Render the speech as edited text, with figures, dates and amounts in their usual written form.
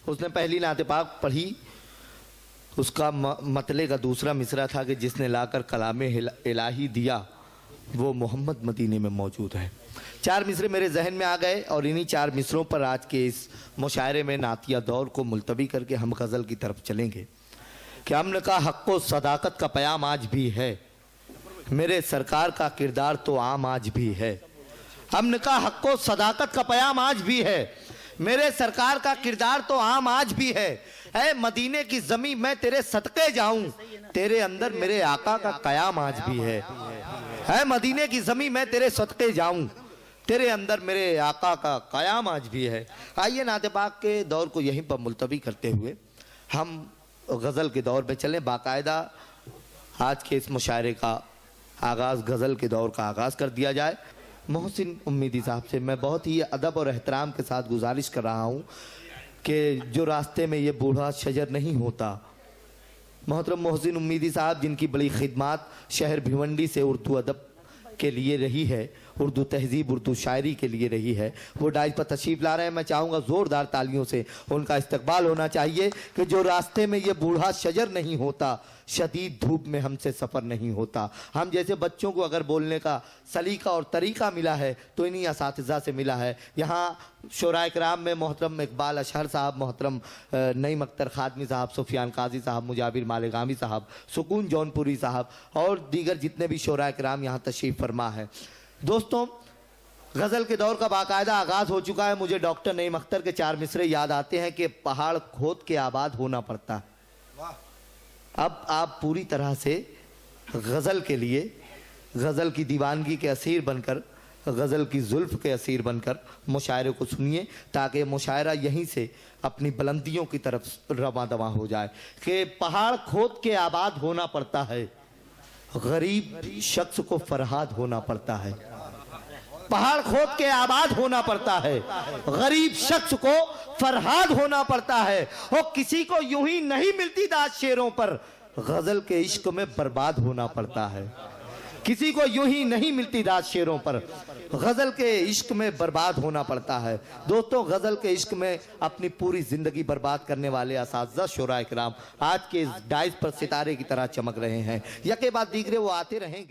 उसने पहली नाते पाक पढ़ी। उसका मतले का दूसरा मिसरा था कि जिसने लाकर कलामे इलाही दिया वो मोहम्मद मदीने में मौजूद है। 4 मिसरे मेरे जहन में आ गए और इन्हीं 4 मिसरों पर आज के इस मुशायरे में नातिया दौर को मुलतवी करके हम गज़ल की तरफ चलेंगे कि हमने कहा हक़्क़ो सदाकत का प्याम आज भी है, मेरे सरकार का किरदार तो आम आज भी है। हमने कहा हक़्क़ो सदाकत का प्याम आज भी है, मेरे सरकार का किरदार तो आम आज भी है। ऐ मदीने की ज़मीं मैं तेरे सदक़े जाऊं, तेरे अंदर मेरे आका का क़याम आज भी है। ऐ मदीने की ज़मीं मैं तेरे सदक़े जाऊं, तेरे अंदर मेरे आका का क़याम आज भी है। आइए नाते पाक के दौर को यहीं पर मुलतवी करते हुए हम गज़ल के दौर में चलें। बाकायदा आज के इस मुशायरे का आगाज़ गज़ल के दौर का आगाज़ कर दिया जाए। मोहसिन उम्मीदी साहब से मैं बहुत ही अदब और एहतराम के साथ गुजारिश कर रहा हूँ कि जो रास्ते में ये बूढ़ा शजर नहीं होता। मोहतरम मोहसिन उम्मीदी साहब जिनकी बड़ी खिदमत शहर भिवंडी से उर्दू अदब के लिए रही है, उर्दू तहजीब उर्दू शायरी के लिए रही है, वो डाइस पर तशरीफ़ ला रहे हैं। मैं चाहूँगा ज़ोरदार तालियों से उनका इस्तकबाल होना चाहिए कि जो रास्ते में ये बूढ़ा शजर नहीं होता, शदीद धूप में हमसे सफ़र नहीं होता। हम जैसे बच्चों को अगर बोलने का सलीका और तरीक़ा मिला है तो इन्हीं असातिज़ा से मिला है। यहाँ शोराए किराम में मोहतरम इकबाल अशहर साहब, मोहतरम नईम अख्तर खादमी साहब, सुफियान काजी साहब, मुजाबिर मालेगामी साहब, सुकून जौनपुरी साहब और दीगर जितने भी शोराए किराम यहाँ तशरीफ़ फरमा है। दोस्तों, गज़ल के दौर का बाकायदा आगाज़ हो चुका है। मुझे डॉक्टर नईम अख्तर के 4 मिसरे याद आते हैं कि पहाड़ खोद के आबाद होना पड़ता है। अब आप पूरी तरह से गज़ल के लिए, गज़ल की दीवानगी के असीर बनकर, गज़ल की जुल्फ़ के असीर बनकर मुशायरे को सुनिए ताकि मुशायरा यहीं से अपनी बुलंदियों की तरफ रवां दवां हो जाए कि पहाड़ खोद के आबाद होना पड़ता है, गरीब शख्स को फरहाद होना पड़ता है। पहाड़ खोद के आबाद होना पड़ता है, गरीब शख्स को फरहाद होना पड़ता है। और किसी को यूं ही नहीं मिलती दाद शेरों पर, गजल के इश्क में बर्बाद होना पड़ता है। किसी को यूं ही नहीं मिलती दाद शेरों पर, गजल के इश्क में बर्बाद होना पड़ता है। दोस्तों, गजल के इश्क में अपनी पूरी जिंदगी बर्बाद करने वाले असातिज़ा शोराए किराम आज के इस डाइस पर सितारे की तरह चमक रहे हैं। यके बाद दीगरे वो आते रहेंगे।